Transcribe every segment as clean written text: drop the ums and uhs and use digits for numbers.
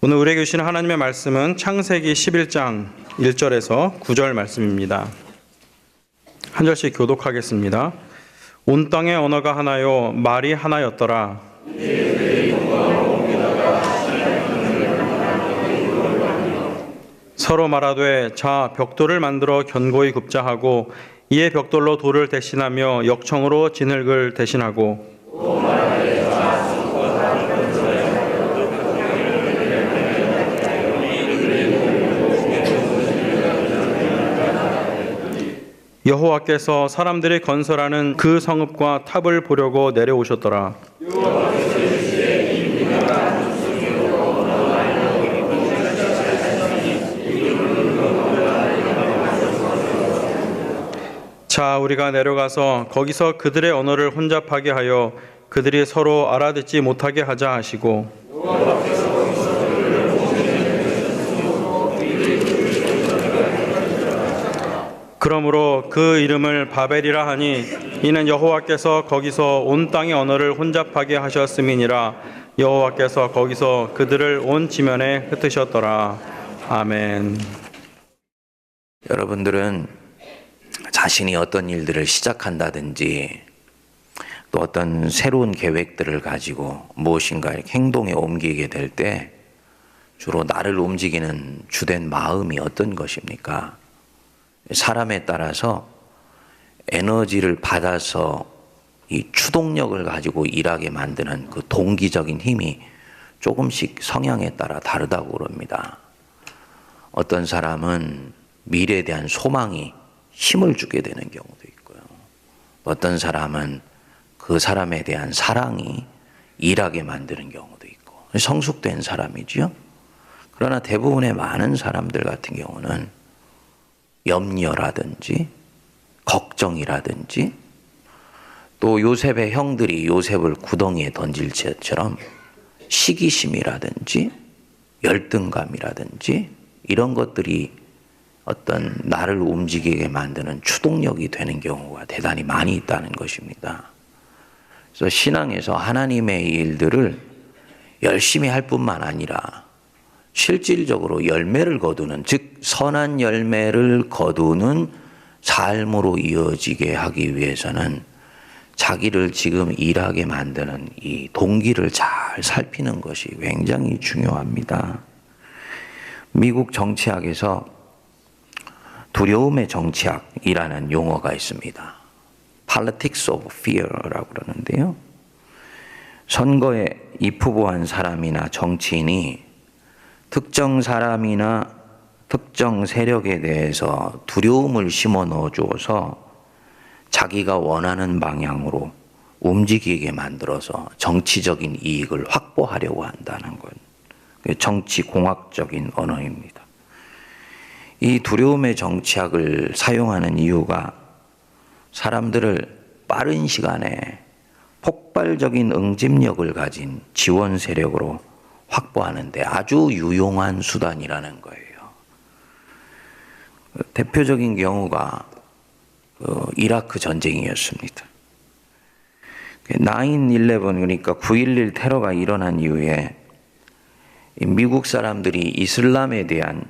오늘 우리에게 주시는 하나님의 말씀은 창세기 11장 1절에서 9절 말씀입니다. 한 절씩 교독하겠습니다. 온 땅의 언어가 하나요 말이 하나였더라. 서로 말하되 자 벽돌을 만들어 견고히 굽자 하고 이에 벽돌로 돌을 대신하며 역청으로 진흙을 대신하고 여호와께서 사람들이 건설하는 그 성읍과 탑을 보려고 내려오셨더라. 자, 우리가 내려가서 거기서 그들의 언어를 혼잡하게 하여 그들이 서로 알아듣지 못하게 하자 하시고 그러므로 그 이름을 바벨이라 하니 이는 여호와께서 거기서 온 땅의 언어를 혼잡하게 하셨음이니라. 여호와께서 거기서 그들을 온 지면에 흩으셨더라. 아멘. 여러분들은 자신이 어떤 일들을 시작한다든지 또 어떤 새로운 계획들을 가지고 무엇인가 행동에 옮기게 될 때 주로 나를 움직이는 주된 마음이 어떤 것입니까? 사람에 따라서 에너지를 받아서 이 추동력을 가지고 일하게 만드는 그 동기적인 힘이 조금씩 성향에 따라 다르다고 그럽니다. 어떤 사람은 미래에 대한 소망이 힘을 주게 되는 경우도 있고요. 어떤 사람은 그 사람에 대한 사랑이 일하게 만드는 경우도 있고 성숙된 사람이지요. 그러나 대부분의 많은 사람들 같은 경우는 염려라든지 걱정이라든지 또 요셉의 형들이 요셉을 구덩이에 던질 것처럼 시기심이라든지 열등감이라든지 이런 것들이 어떤 나를 움직이게 만드는 추동력이 되는 경우가 대단히 많이 있다는 것입니다. 그래서 신앙에서 하나님의 일들을 열심히 할 뿐만 아니라 실질적으로 열매를 거두는, 즉 선한 열매를 거두는 삶으로 이어지게 하기 위해서는 자기를 지금 일하게 만드는 이 동기를 잘 살피는 것이 굉장히 중요합니다. 미국 정치학에서 두려움의 정치학이라는 용어가 있습니다. Politics of Fear라고 그러는데요. 선거에 입후보한 사람이나 정치인이 특정 사람이나 특정 세력에 대해서 두려움을 심어 넣어주어서 자기가 원하는 방향으로 움직이게 만들어서 정치적인 이익을 확보하려고 한다는 것. 정치공학적인 언어입니다. 이 두려움의 정치학을 사용하는 이유가 사람들을 빠른 시간에 폭발적인 응집력을 가진 지원 세력으로 확보하는 데 아주 유용한 수단이라는 거예요. 대표적인 경우가 이라크 전쟁이었습니다. 9/11 그러니까 9.11 테러가 일어난 이후에 미국 사람들이 이슬람에 대한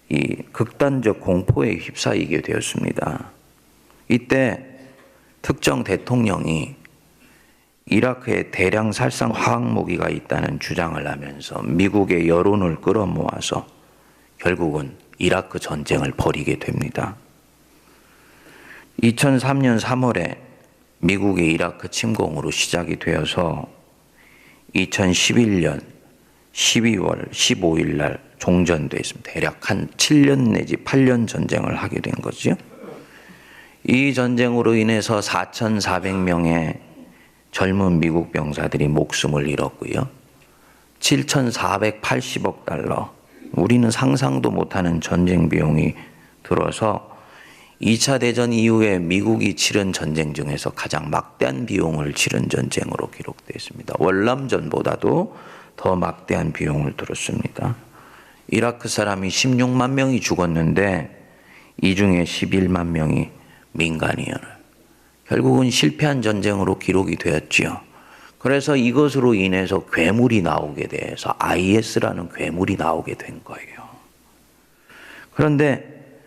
이 극단적 공포에 휩싸이게 되었습니다. 이때 특정 대통령이 이라크에 대량 살상 화학무기가 있다는 주장을 하면서 미국의 여론을 끌어모아서 결국은 이라크 전쟁을 벌이게 됩니다. 2003년 3월에 미국의 이라크 침공으로 시작이 되어서 2011년 12월 15일 날 종전됐습니다. 대략 한 7년 내지 8년 전쟁을 하게 된 거죠. 이 전쟁으로 인해서 4,400명의 젊은 미국 병사들이 목숨을 잃었고요. 7,480억 달러, 우리는 상상도 못하는 전쟁 비용이 들어서 2차 대전 이후에 미국이 치른 전쟁 중에서 가장 막대한 비용을 치른 전쟁으로 기록되어 있습니다. 월남전보다도 더 막대한 비용을 들었습니다. 이라크 사람이 16만 명이 죽었는데 이 중에 11만 명이 민간이에요. 결국은 실패한 전쟁으로 기록이 되었지요. 그래서 이것으로 인해서 괴물이 나오게 돼서 IS라는 괴물이 나오게 된 거예요. 그런데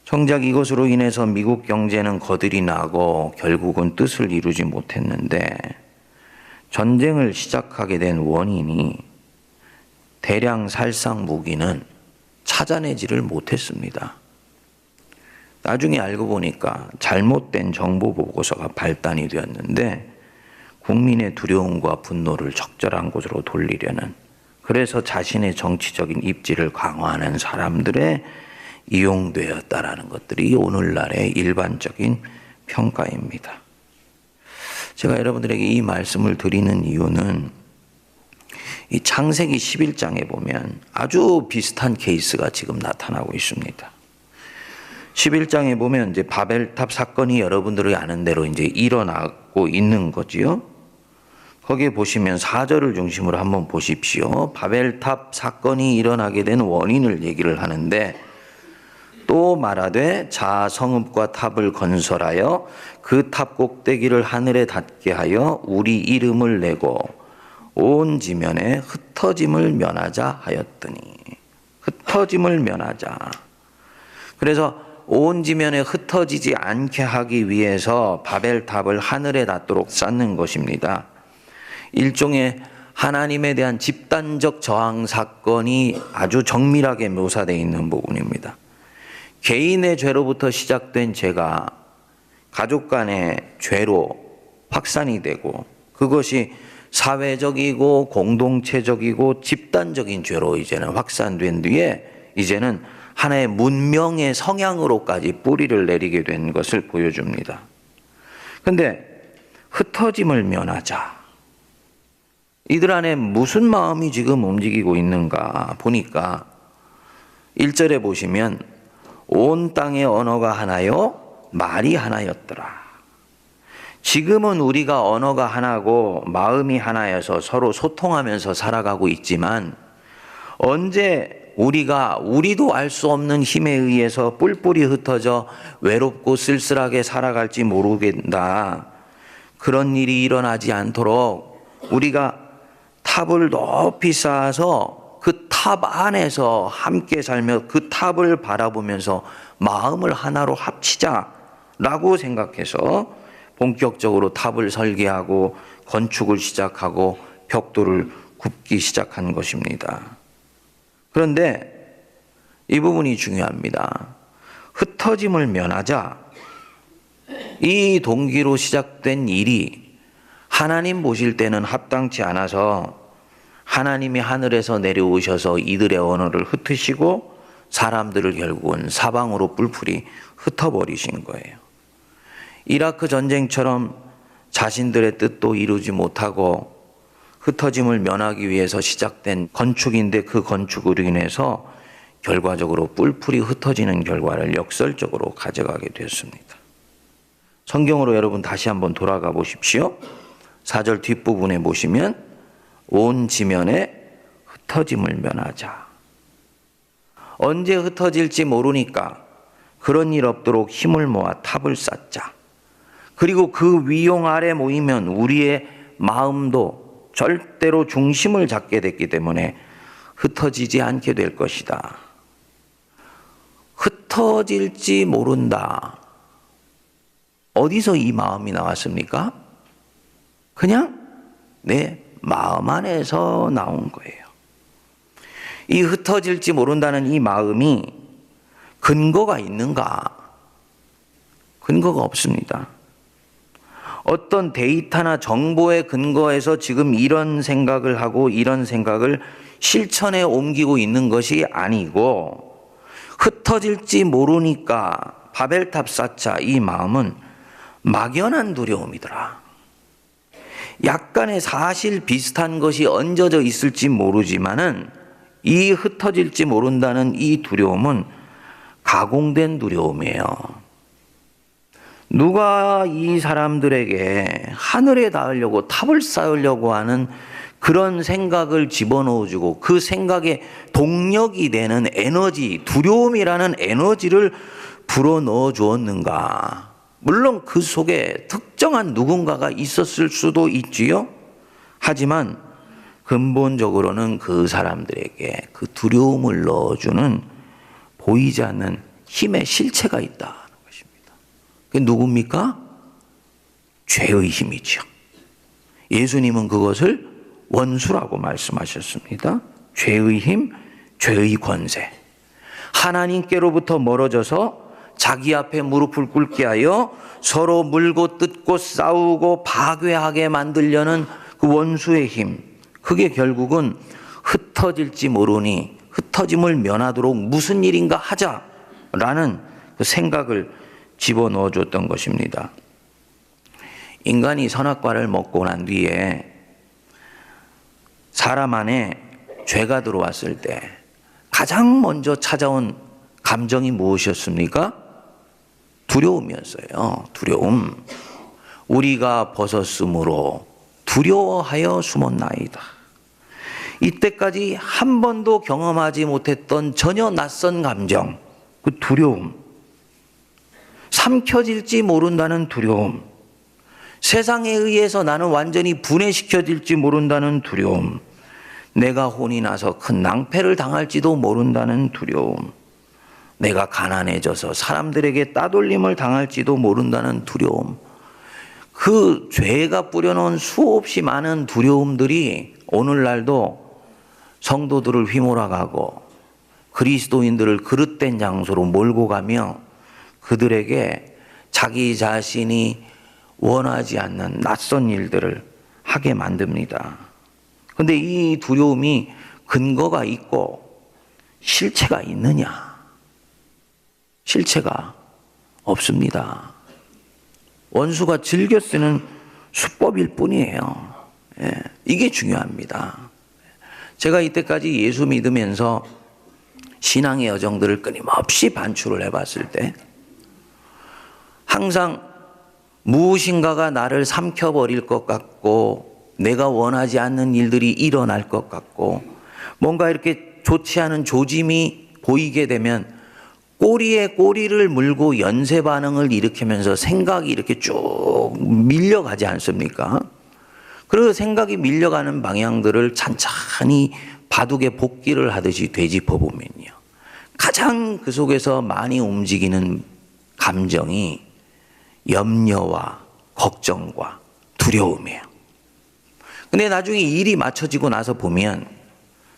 정작 이것으로 인해서 미국 경제는 거들이 나고 결국은 뜻을 이루지 못했는데, 전쟁을 시작하게 된 원인이 대량 살상 무기는 찾아내지를 못했습니다. 나중에 알고 보니까 잘못된 정보 보고서가 발단이 되었는데, 국민의 두려움과 분노를 적절한 곳으로 돌리려는, 그래서 자신의 정치적인 입지를 강화하는 사람들의 이용되었다라는 것들이 오늘날의 일반적인 평가입니다. 제가 여러분들에게 이 말씀을 드리는 이유는, 이 창세기 11장에 보면 아주 비슷한 케이스가 지금 나타나고 있습니다. 11장에 보면 이제 바벨탑 사건이 여러분들이 아는 대로 이제 일어나고 있는 거지요. 거기에 보시면 4절을 중심으로 한번 보십시오. 바벨탑 사건이 일어나게 된 원인을 얘기를 하는데, 또 말하되 자 성읍과 탑을 건설하여 그 탑 꼭대기를 하늘에 닿게 하여 우리 이름을 내고 온 지면에 흩어짐을 면하자 하였더니, 흩어짐을 면하자. 그래서 온 지면에 흩어지지 않게 하기 위해서 바벨탑을 하늘에 닿도록 쌓는 것입니다. 일종의 하나님에 대한 집단적 저항 사건이 아주 정밀하게 묘사되어 있는 부분입니다. 개인의 죄로부터 시작된 죄가 가족 간의 죄로 확산이 되고, 그것이 사회적이고 공동체적이고 집단적인 죄로 이제는 확산된 뒤에 이제는 하나의 문명의 성향으로까지 뿌리를 내리게 된 것을 보여줍니다. 그런데 흩어짐을 면하자. 이들 안에 무슨 마음이 지금 움직이고 있는가 보니까 1절에 보시면 온 땅의 언어가 하나요 말이 하나였더라. 지금은 우리가 언어가 하나고 마음이 하나여서 서로 소통하면서 살아가고 있지만, 언제 우리도 알 수 없는 힘에 의해서 뿔뿔이 흩어져 외롭고 쓸쓸하게 살아갈지 모르겠다. 그런 일이 일어나지 않도록 우리가 탑을 높이 쌓아서 그 탑 안에서 함께 살며 그 탑을 바라보면서 마음을 하나로 합치자라고 생각해서 본격적으로 탑을 설계하고 건축을 시작하고 벽돌을 굽기 시작한 것입니다. 그런데 이 부분이 중요합니다. 흩어짐을 면하자. 이 동기로 시작된 일이 하나님 보실 때는 합당치 않아서 하나님이 하늘에서 내려오셔서 이들의 언어를 흩으시고 사람들을 결국은 사방으로 뿔뿔이 흩어버리신 거예요. 이라크 전쟁처럼 자신들의 뜻도 이루지 못하고 흩어짐을 면하기 위해서 시작된 건축인데, 그 건축으로 인해서 결과적으로 뿔뿔이 흩어지는 결과를 역설적으로 가져가게 되었습니다. 성경으로 여러분 다시 한번 돌아가 보십시오. 4절 뒷부분에 보시면 온 지면에 흩어짐을 면하자. 언제 흩어질지 모르니까 그런 일 없도록 힘을 모아 탑을 쌓자. 그리고 그 위용 아래 모이면 우리의 마음도 절대로 중심을 잡게 됐기 때문에 흩어지지 않게 될 것이다. 흩어질지 모른다. 어디서 이 마음이 나왔습니까? 그냥 내 마음 안에서 나온 거예요. 이 흩어질지 모른다는 이 마음이 근거가 있는가? 근거가 없습니다. 어떤 데이터나 정보에 근거해서 지금 이런 생각을 하고 이런 생각을 실천에 옮기고 있는 것이 아니고, 흩어질지 모르니까 바벨탑 쌓자, 이 마음은 막연한 두려움이더라. 약간의 사실 비슷한 것이 얹어져 있을지 모르지만은 이 흩어질지 모른다는 이 두려움은 가공된 두려움이에요. 누가 이 사람들에게 하늘에 닿으려고 탑을 쌓으려고 하는 그런 생각을 집어넣어주고 그 생각에 동력이 되는 에너지, 두려움이라는 에너지를 불어넣어 주었는가? 물론 그 속에 특정한 누군가가 있었을 수도 있지요. 하지만 근본적으로는 그 사람들에게 그 두려움을 넣어주는 보이지 않는 힘의 실체가 있다는 것입니다. 그게 누굽니까? 죄의 힘이죠. 예수님은 그것을 원수라고 말씀하셨습니다. 죄의 힘, 죄의 권세. 하나님께로부터 멀어져서 자기 앞에 무릎을 꿇게 하여 서로 물고 뜯고 싸우고 파괴하게 만들려는 그 원수의 힘. 그게 결국은 흩어질지 모르니 흩어짐을 면하도록 무슨 일인가 하자라는 그 생각을 집어넣어 줬던 것입니다. 인간이 선악과를 먹고 난 뒤에 사람 안에 죄가 들어왔을 때 가장 먼저 찾아온 감정이 무엇이었습니까? 두려움이었어요. 두려움. 우리가 벗었으므로 두려워하여 숨었나이다. 이때까지 한 번도 경험하지 못했던 전혀 낯선 감정, 그 두려움. 삼켜질지 모른다는 두려움. 세상에 의해서 나는 완전히 분해시켜질지 모른다는 두려움. 내가 혼이 나서 큰 낭패를 당할지도 모른다는 두려움. 내가 가난해져서 사람들에게 따돌림을 당할지도 모른다는 두려움. 그 죄가 뿌려놓은 수없이 많은 두려움들이 오늘날도 성도들을 휘몰아가고 그리스도인들을 그릇된 장소로 몰고 가며 그들에게 자기 자신이 원하지 않는 낯선 일들을 하게 만듭니다. 그런데 이 두려움이 근거가 있고 실체가 있느냐? 실체가 없습니다. 원수가 즐겨 쓰는 수법일 뿐이에요. 예, 이게 중요합니다. 제가 이때까지 예수 믿으면서 신앙의 여정들을 끊임없이 반추를 해봤을 때 항상 무엇인가가 나를 삼켜버릴 것 같고 내가 원하지 않는 일들이 일어날 것 같고 뭔가 이렇게 좋지 않은 조짐이 보이게 되면 꼬리에 꼬리를 물고 연쇄 반응을 일으키면서 생각이 이렇게 쭉 밀려가지 않습니까? 그리고 생각이 밀려가는 방향들을 찬찬히 바둑에 복기를 하듯이 되짚어 보면요. 가장 그 속에서 많이 움직이는 감정이 염려와 걱정과 두려움이에요. 근데 나중에 일이 맞춰지고 나서 보면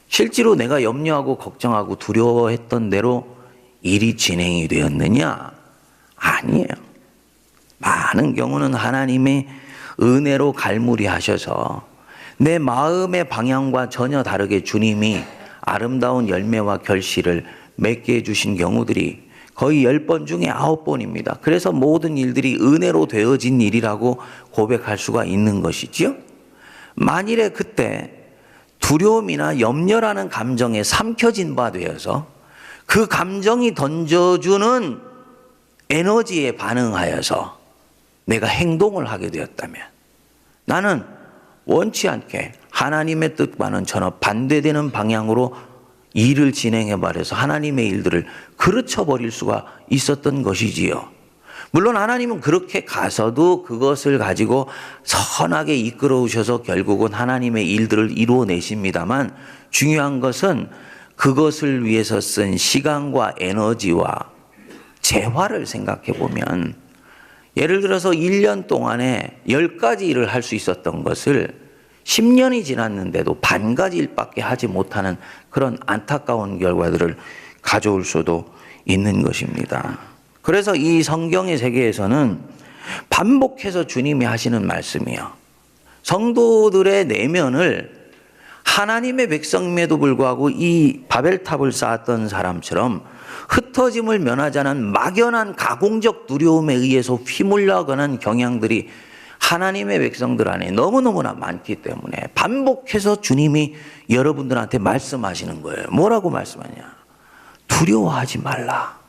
실제로 내가 염려하고 걱정하고 두려워했던 대로 일이 진행이 되었느냐? 아니에요. 많은 경우는 하나님의 은혜로 갈무리하셔서 내 마음의 방향과 전혀 다르게 주님이 아름다운 열매와 결실을 맺게 해주신 경우들이 거의 10번 중에 9번입니다. 그래서 모든 일들이 은혜로 되어진 일이라고 고백할 수가 있는 것이지요. 만일에 그때 두려움이나 염려라는 감정에 삼켜진 바 되어서 그 감정이 던져주는 에너지에 반응하여서 내가 행동을 하게 되었다면 나는 원치 않게 하나님의 뜻과는 전혀 반대되는 방향으로 일을 진행해 버려서 하나님의 일들을 그르쳐 버릴 수가 있었던 것이지요. 물론 하나님은 그렇게 가서도 그것을 가지고 선하게 이끌어 오셔서 결국은 하나님의 일들을 이루어내십니다만 중요한 것은 그것을 위해서 쓴 시간과 에너지와 재화를 생각해 보면 예를 들어서 1년 동안에 10가지 일을 할 수 있었던 것을 10년이 지났는데도 반 가지 일밖에 하지 못하는 그런 안타까운 결과들을 가져올 수도 있는 것입니다. 그래서 이 성경의 세계에서는 반복해서 주님이 하시는 말씀이요. 성도들의 내면을 하나님의 백성임에도 불구하고 이 바벨탑을 쌓았던 사람처럼 흩어짐을 면하자는 막연한 가공적 두려움에 의해서 휘몰려가는 경향들이 하나님의 백성들 안에 너무너무나 많기 때문에 반복해서 주님이 여러분들한테 말씀하시는 거예요. 뭐라고 말씀하냐? 두려워하지 말라.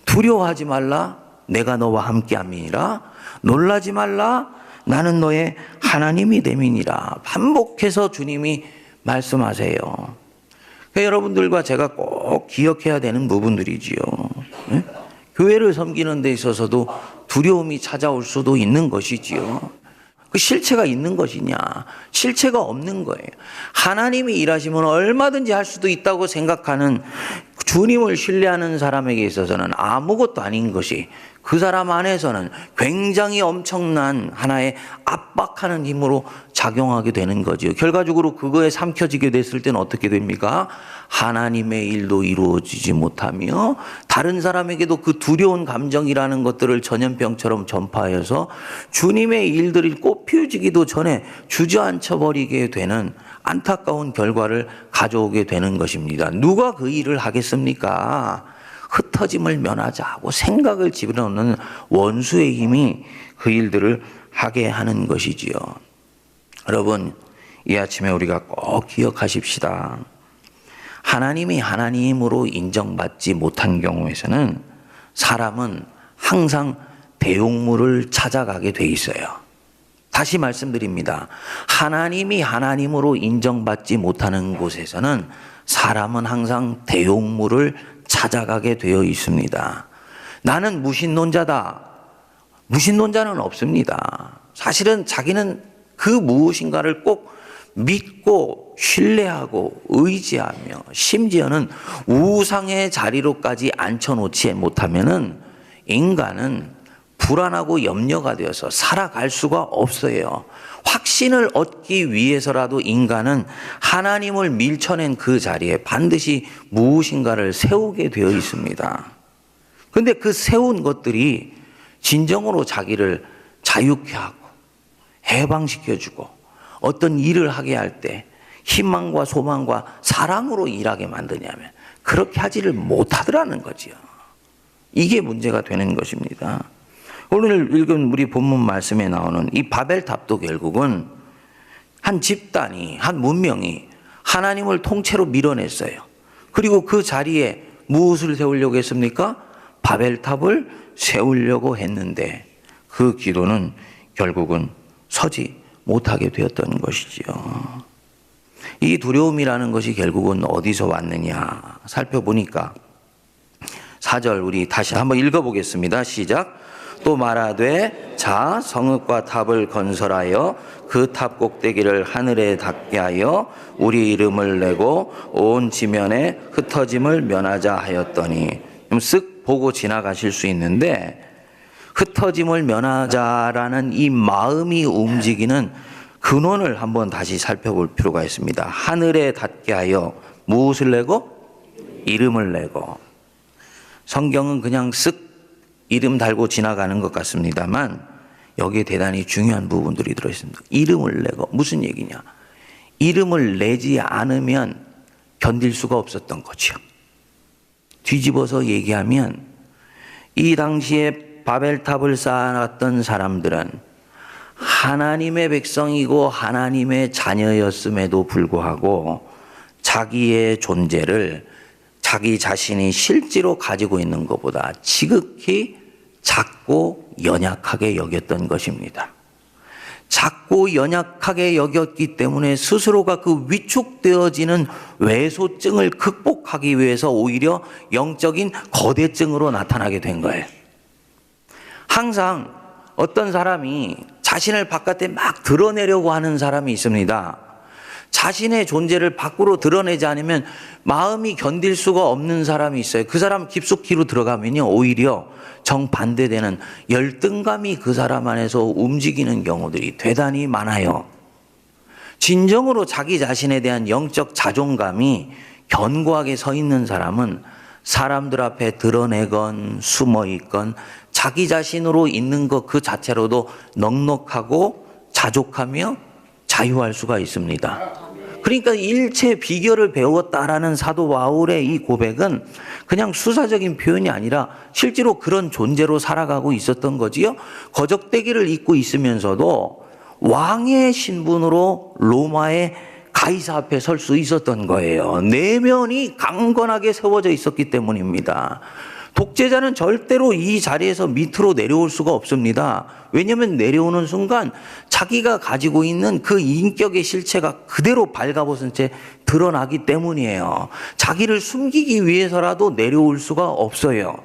두려워하지 말라. 내가 너와 함께함이니라. 놀라지 말라. 나는 너의 하나님이 됨이니라. 반복해서 주님이 말씀하세요. 여러분들과 제가 꼭 기억해야 되는 부분들이지요. 네? 교회를 섬기는 데 있어서도 두려움이 찾아올 수도 있는 것이지요. 그 실체가 있는 것이냐? 실체가 없는 거예요. 하나님이 일하시면 얼마든지 할 수도 있다고 생각하는 주님을 신뢰하는 사람에게 있어서는 아무것도 아닌 것이 그 사람 안에서는 굉장히 엄청난 하나의 압박하는 힘으로 작용하게 되는 거죠. 결과적으로 그거에 삼켜지게 됐을 때는 어떻게 됩니까? 하나님의 일도 이루어지지 못하며 다른 사람에게도 그 두려운 감정이라는 것들을 전염병처럼 전파하여서 주님의 일들이 꽃피우지기도 전에 주저앉혀 버리게 되는 안타까운 결과를 가져오게 되는 것입니다. 누가 그 일을 하겠습니까? 흩어짐을 면하자고 생각을 집어넣는 원수의 힘이 그 일들을 하게 하는 것이지요. 여러분, 이 아침에 우리가 꼭 기억하십시다. 하나님이 하나님으로 인정받지 못한 경우에서는 사람은 항상 대용물을 찾아가게 돼 있어요. 다시 말씀드립니다. 하나님이 하나님으로 인정받지 못하는 곳에서는 사람은 항상 대용물을 찾아가게 되어 있습니다. 나는 무신론자다. 무신론자는 없습니다. 사실은 자기는 그 무엇인가를 꼭 믿고 신뢰하고 의지하며 심지어는 우상의 자리로까지 앉혀놓지 못하면은 인간은 불안하고 염려가 되어서 살아갈 수가 없어요. 확신을 얻기 위해서라도 인간은 하나님을 밀쳐낸 그 자리에 반드시 무엇인가를 세우게 되어 있습니다. 그런데 그 세운 것들이 진정으로 자기를 자유케 하고 해방시켜주고 어떤 일을 하게 할 때 희망과 소망과 사랑으로 일하게 만드냐면 그렇게 하지를 못하더라는 거지요. 이게 문제가 되는 것입니다. 오늘 읽은 우리 본문 말씀에 나오는 이 바벨탑도 결국은 한 집단이, 한 문명이 하나님을 통째로 밀어냈어요. 그리고 그 자리에 무엇을 세우려고 했습니까? 바벨탑을 세우려고 했는데 그 기도는 결국은 서지 못하게 되었던 것이지요. 이 두려움이라는 것이 결국은 어디서 왔느냐 살펴보니까 4절 우리 다시 한번 읽어보겠습니다. 시작. 또 말하되 자 성읍과 탑을 건설하여 그 탑 꼭대기를 하늘에 닿게 하여 우리 이름을 내고 온 지면에 흩어짐을 면하자 하였더니 좀 쓱 보고 지나가실 수 있는데 흩어짐을 면하자라는 이 마음이 움직이는 근원을 한번 다시 살펴볼 필요가 있습니다. 하늘에 닿게 하여 무엇을 내고? 이름을 내고. 성경은 그냥 쓱 이름 달고 지나가는 것 같습니다만 여기에 대단히 중요한 부분들이 들어있습니다. 이름을 내고 무슨 얘기냐? 이름을 내지 않으면 견딜 수가 없었던 거죠. 뒤집어서 얘기하면 이 당시에 바벨탑을 쌓아놨던 사람들은 하나님의 백성이고 하나님의 자녀였음에도 불구하고 자기의 존재를 자기 자신이 실제로 가지고 있는 것보다 지극히 작고 연약하게 여겼던 것입니다. 작고 연약하게 여겼기 때문에 스스로가 그 위축되어지는 외소증을 극복하기 위해서 오히려 영적인 거대증으로 나타나게 된 거예요. 항상 어떤 사람이 자신을 바깥에 막 드러내려고 하는 사람이 있습니다. 자신의 존재를 밖으로 드러내지 않으면 마음이 견딜 수가 없는 사람이 있어요. 그 사람 깊숙이로 들어가면요 오히려 정반대되는 열등감이 그 사람 안에서 움직이는 경우들이 대단히 많아요. 진정으로 자기 자신에 대한 영적 자존감이 견고하게 서 있는 사람은 사람들 앞에 드러내건 숨어 있건 자기 자신으로 있는 것 그 자체로도 넉넉하고 자족하며 자유할 수가 있습니다. 그러니까 일체 비결을 배웠다라는 사도 바울의 이 고백은 그냥 수사적인 표현이 아니라 실제로 그런 존재로 살아가고 있었던 거지요. 거적대기를 입고 있으면서도 왕의 신분으로 로마의 가이사 앞에 설 수 있었던 거예요. 내면이 강건하게 세워져 있었기 때문입니다. 독재자는 절대로 이 자리에서 밑으로 내려올 수가 없습니다. 왜냐하면 내려오는 순간 자기가 가지고 있는 그 인격의 실체가 그대로 발가벗은 채 드러나기 때문이에요. 자기를 숨기기 위해서라도 내려올 수가 없어요.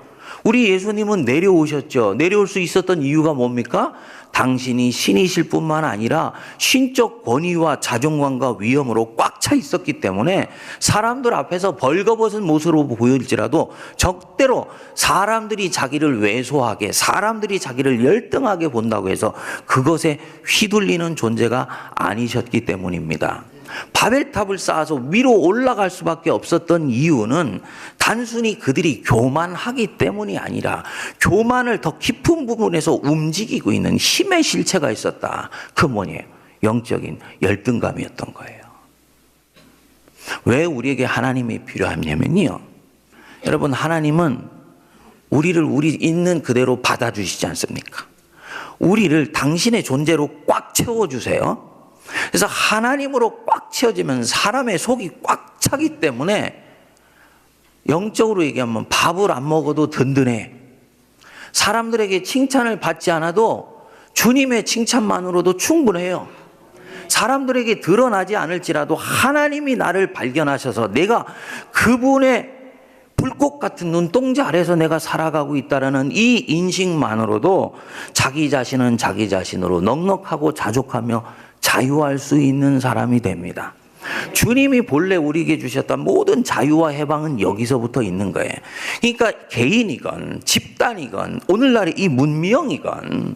우리 예수님은 내려오셨죠. 내려올 수 있었던 이유가 뭡니까? 당신이 신이실 뿐만 아니라 신적 권위와 자존감과 위엄으로 꽉 차 있었기 때문에 사람들 앞에서 벌거벗은 모습으로 보일지라도 절대로 사람들이 자기를 왜소하게, 사람들이 자기를 열등하게 본다고 해서 그것에 휘둘리는 존재가 아니셨기 때문입니다. 바벨탑을 쌓아서 위로 올라갈 수밖에 없었던 이유는 단순히 그들이 교만하기 때문이 아니라 교만을 더 깊은 부분에서 움직이고 있는 힘의 실체가 있었다. 그 뭐냐면 영적인 열등감이었던 거예요. 왜 우리에게 하나님이 필요하냐면요, 여러분, 하나님은 우리를 우리 있는 그대로 받아주시지 않습니까? 우리를 당신의 존재로 꽉 채워주세요. 그래서 하나님으로 꽉 채워지면 사람의 속이 꽉 차기 때문에 영적으로 얘기하면 밥을 안 먹어도 든든해. 사람들에게 칭찬을 받지 않아도 주님의 칭찬만으로도 충분해요. 사람들에게 드러나지 않을지라도 하나님이 나를 발견하셔서 내가 그분의 불꽃 같은 눈동자 아래서 내가 살아가고 있다는 이 인식만으로도 자기 자신은 자기 자신으로 넉넉하고 자족하며 자유할 수 있는 사람이 됩니다. 주님이 본래 우리에게 주셨던 모든 자유와 해방은 여기서부터 있는 거예요. 그러니까 개인이건 집단이건 오늘날의 이 문명이건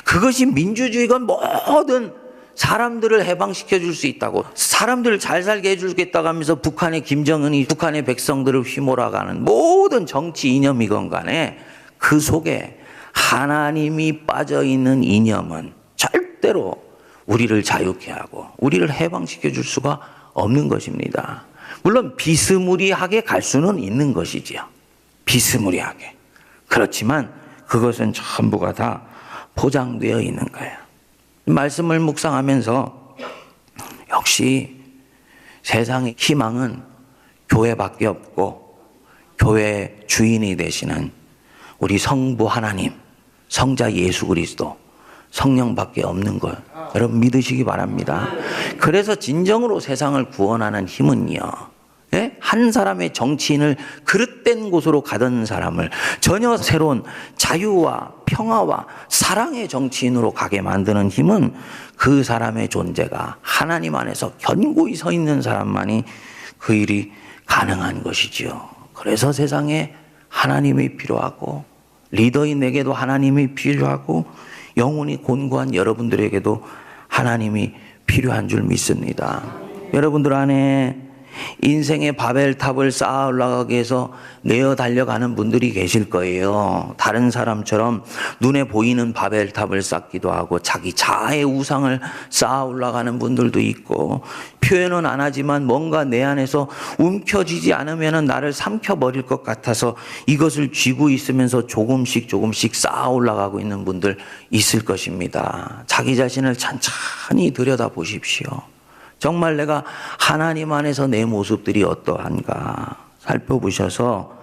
그것이 민주주의건 뭐든 사람들을 해방시켜 줄 수 있다고, 사람들을 잘 살게 해주겠다고 하면서 북한의 김정은이 북한의 백성들을 휘몰아가는 모든 정치 이념이건 간에 그 속에 하나님이 빠져있는 이념은 절대로 우리를 자유케 하고 우리를 해방시켜 줄 수가 없는 것입니다. 물론 비스무리하게 갈 수는 있는 것이지요. 비스무리하게. 그렇지만 그것은 전부가 다 포장되어 있는 거예요. 말씀을 묵상하면서 역시 세상의 희망은 교회밖에 없고 교회의 주인이 되시는 우리 성부 하나님, 성자 예수 그리스도, 성령밖에 없는 것 여러분 믿으시기 바랍니다. 그래서 진정으로 세상을 구원하는 힘은요, 예? 한 사람의 정치인을 그릇된 곳으로 가던 사람을 전혀 새로운 자유와 평화와 사랑의 정치인으로 가게 만드는 힘은 그 사람의 존재가 하나님 안에서 견고히 서 있는 사람만이 그 일이 가능한 것이지요. 그래서 세상에 하나님이 필요하고 리더인 내게도 하나님이 필요하고 영혼이 곤고한 여러분들에게도 하나님이 필요한 줄 믿습니다. 여러분들 안에 인생의 바벨탑을 쌓아 올라가기 위해서 내어 달려가는 분들이 계실 거예요. 다른 사람처럼 눈에 보이는 바벨탑을 쌓기도 하고 자기 자아의 우상을 쌓아 올라가는 분들도 있고, 표현은 안 하지만 뭔가 내 안에서 움켜쥐지 않으면 나를 삼켜버릴 것 같아서 이것을 쥐고 있으면서 조금씩 쌓아 올라가고 있는 분들 있을 것입니다. 자기 자신을 찬찬히 들여다보십시오. 정말 내가 하나님 안에서 내 모습들이 어떠한가 살펴보셔서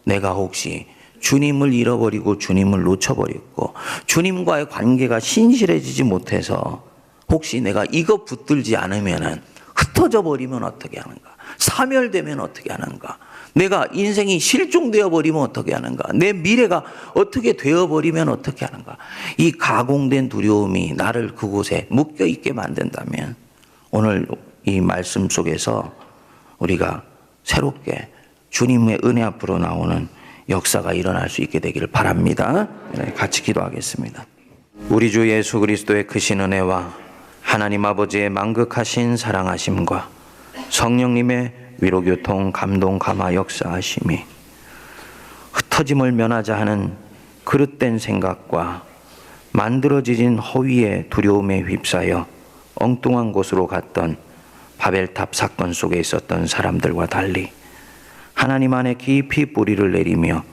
내가 혹시 주님을 잃어버리고 주님을 놓쳐버렸고 주님과의 관계가 신실해지지 못해서 혹시 내가 이거 붙들지 않으면 흩어져 버리면 어떻게 하는가, 사멸되면 어떻게 하는가, 내가 인생이 실종되어 버리면 어떻게 하는가, 내 미래가 어떻게 되어버리면 어떻게 하는가, 이 가공된 두려움이 나를 그곳에 묶여있게 만든다면 오늘 이 말씀 속에서 우리가 새롭게 주님의 은혜 앞으로 나오는 역사가 일어날 수 있게 되기를 바랍니다. 같이 기도하겠습니다. 우리 주 예수 그리스도의 크신 은혜와 하나님 아버지의 만극하신 사랑하심과 성령님의 위로교통 감동 감화 역사하심이 흩어짐을 면하자 하는 그릇된 생각과 만들어진 허위의 두려움에 휩싸여 엉뚱한 곳으로 갔던 바벨탑 사건 속에 있었던 사람들과 달리 하나님 안에 깊이 뿌리를 내리며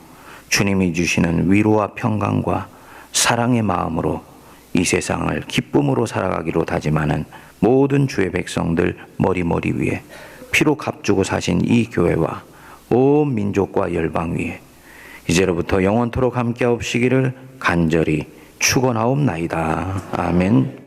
주님이 주시는 위로와 평강과 사랑의 마음으로 이 세상을 기쁨으로 살아가기로 다짐하는 모든 주의 백성들 머리 위에 피로 값주고 사신 이 교회와 온 민족과 열방 위에 이제로부터 영원토록 함께하옵시기를 간절히 축원하옵나이다. 아멘.